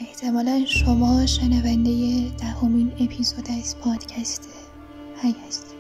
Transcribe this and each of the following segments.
احتمالا شما شنونده 10مین اپیزود از پادکست هی هستید.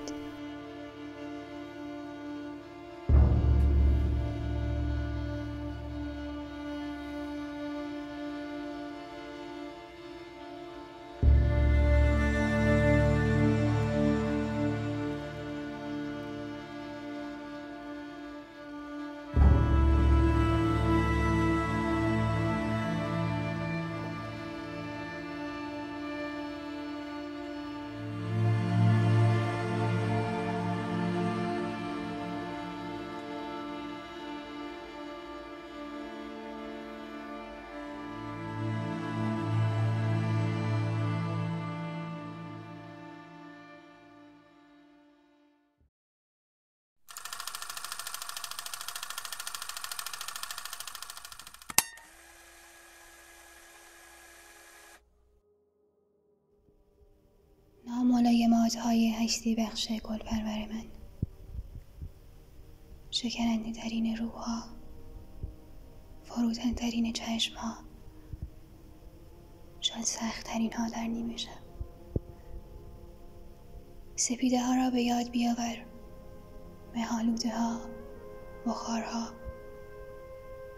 ناملایمات‌های هستی بخش گلپرور من، شکننده ترین روح‌ها، فروتن ترین چشم‌ها، شاید سخت ترین ها در نیمه شب. سپیده ها را به یاد بیاور، مه‌آلوده ها، بخارها،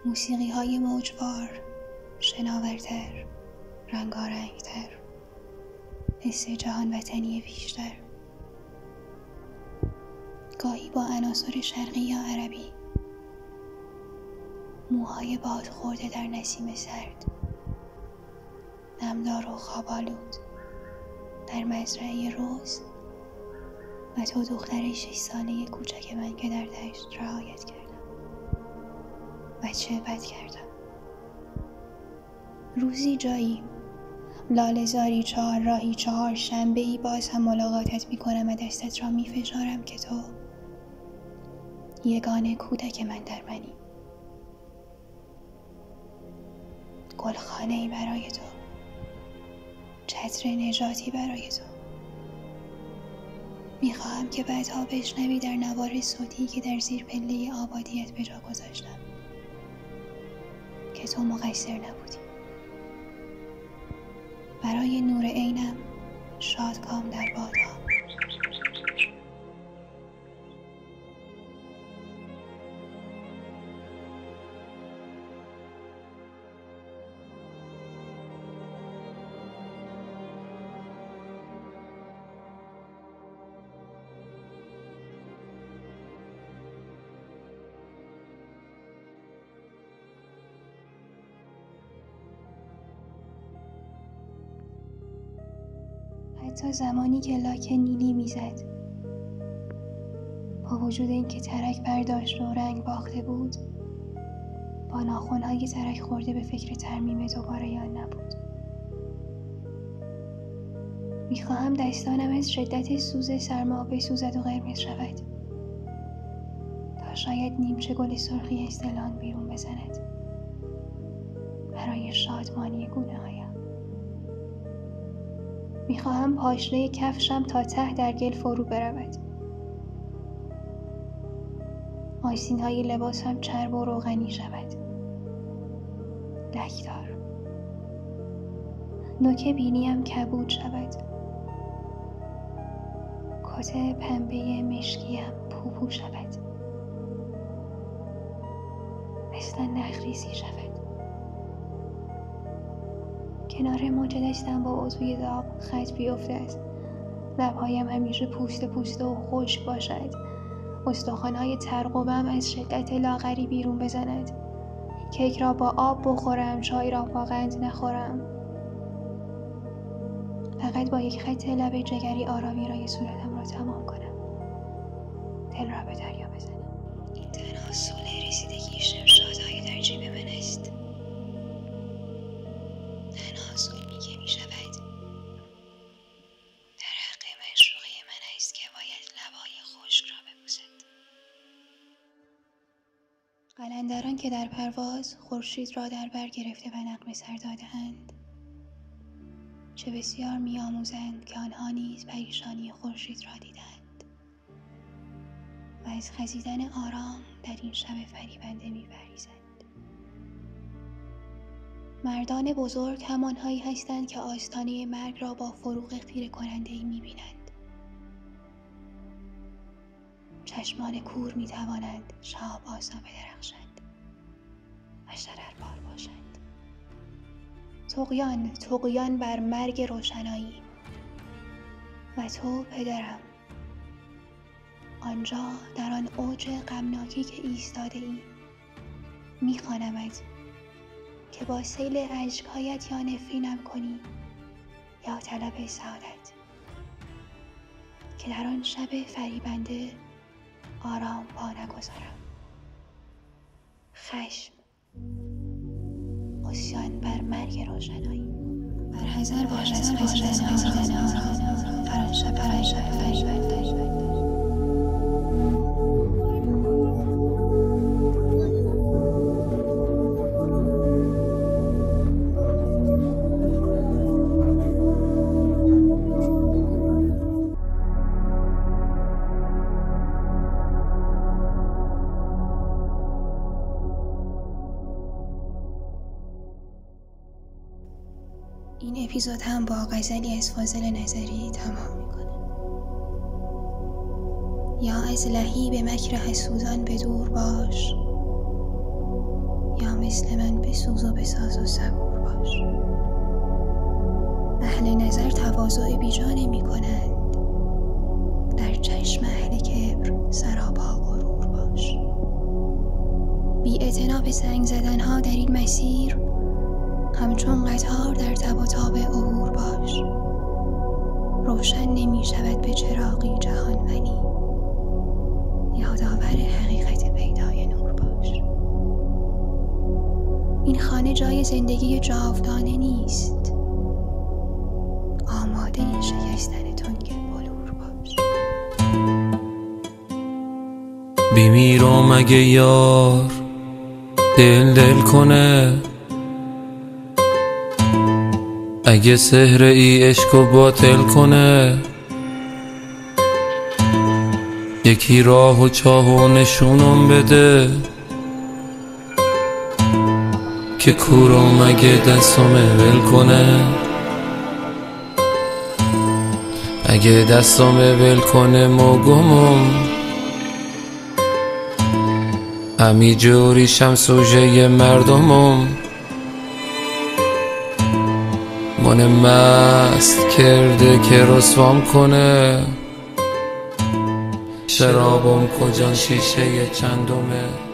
موسیقی های موجبار، شناورتر، رنگارنگتر، حس جهان وطنی بیشتر، گاهی با عناصر شرقی یا عربی، موهای باد خورده در نسیم سرد، نمدار و خواب‌آلود در مزرعه روز، و تو دختر 6 ساله کوچک من که در دشت رعایت کردم و چه بد کردم. روزی جایی، لاله‌زاری، 4 راهی، 4 شنبه‌ای باز هم ملاقاتت می‌کنم و دستت را می‌فشارم که تو یگانه کودک من در منی. گلخانه‌ای برای تو، چتر نجاتی برای تو. می‌خواهم که بعدها بشنوی در نوار صوتی که در زیر پله آبادیت به جا گذاشتم که تو مقصر نبودی. برای نور عینم شادکام در بادها. حتی زمانی که لاک نیلی میزد، با وجود اینکه ترک برداشت و رنگ باخته بود، با ناخن‌های ترک خورده به فکر ترمیم دوباره یا نبود. میخواهم دستانم از شدت سوز سرما بسوزد و قرمز شود، تا شاید نیمچه گل سرخی از دلان بیرون بزند برای شادمانی گونه‌هایم. میخواهم پاشنه کفشم تا ته در گل فرو برود، آستین‌های لباسم چرب و روغنی شود، لک‌دار، نوک بینیم کبود شود، کت پنبه مشکیم پوپو شود، مثل نخریسی شود، کنار مچ دستم با عضوی داغ خط بیفتد، لبهایم همیشه پوست و خشک باشد، استخوان‌های ترقوبم از شدت لاغری بیرون بزند، کیک را با آب بخورم، چای را با قند نخورم، فقط با یک خط لب جگری آراویرای صورتم را تمام کنم، دل را به دریا بزنم. این تنها سوله رسیدگی شمشادهای در جیب من است، تنها ظلمی که می شود در حق معشوقه من است که باید لبای خشک را ببوسد. قلندران که در پرواز خورشید را در بر گرفته و نغمه سر داده‌اند، چه بسیار می‌آموزند که آنها نیز پریشانی خورشید را دیدند و از خزیدن آرام در این شب فریبنده می‌پرهیزند. مردان بزرگ همانهایی هستند که آستانه مرگ را با فروغ خیره کننده‌ای می‌بینند. چشمان کور می‌توانند شب آسا بدرخشند و شرربار باشند. طغیان بر مرگ روشنایی. و تو پدرم، آنجا در آن اوج غمناکی که ایستاده ای، می‌خوانمت که با سیل اشک‌هایت یا نفرینم کنی یا طلب سعادت، که در آن شب فریبنده آرام پا نگذارم. خشم، عصیان بر مرگ روشنایی. بر حذر باش از هر شب فریبنده. این اپیزود هم با غزلی از فاضل نظری تمام میکنه. یا از لهیب مکر حسودان بدور باش، یا مثل من بسوز و بساز و صبور باش. اهل نظر تواضع بیجا نمی کنند، در چشم اهل کبر سراپا غرور باش. بی اعتنا به سنگ زدنها در این مسیر، همچون قطار در تب و تاب عبور باش. روشن نمی شود به چراغی جهان، ولی یادآور حقیقت پیدای نور باش. این خانه جای زندگی جاودانه نیست، آماده شکستن تنگ بلور باش. بیمیرو مگه یار دل کنه، اگه سحر ای عشقو باطل کنه. یکی راه و چاه و نشونم بده، که کورو مگه دستم ول کنه. اگه دستم ول کنه موگمم، همی جوریشم سوژه مردمم. من مست کرده که رسوام کنه، شرابم کجان شیشه چندمه.